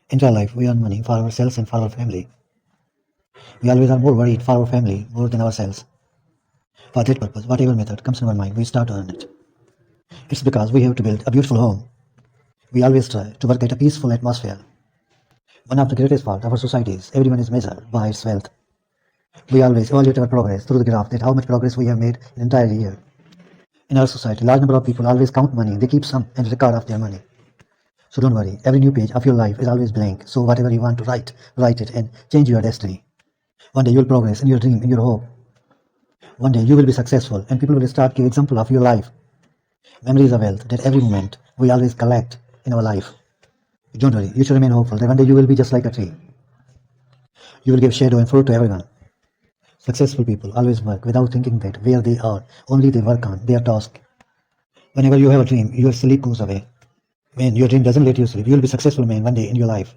In our life, we earn money for ourselves and for our family. We always are more worried for our family more than ourselves. For that purpose, whatever method comes in our mind, we start to earn it. It's because we have to build a beautiful home. We always try to work at a peaceful atmosphere. One of the greatest faults of our society is everyone is measured by its wealth. We always evaluate our progress through the graph that how much progress we have made in an entire year. In our society, large number of people always count money. They keep some and record of their money. So don't worry, every new page of your life is always blank. So whatever you want to write, write it and change your destiny. One day you will progress in your dream, in your hope. One day you will be successful and people will start giving example of your life. Memory is a wealth that every moment we always collect in our life. Don't worry, you should remain hopeful that one day you will be just like a tree. You will give shadow and fruit to everyone. Successful people always work without thinking that where they are, only they work on their task. Whenever you have a dream, your sleep goes away. Man, your dream doesn't let you sleep. You will be successful man one day in your life.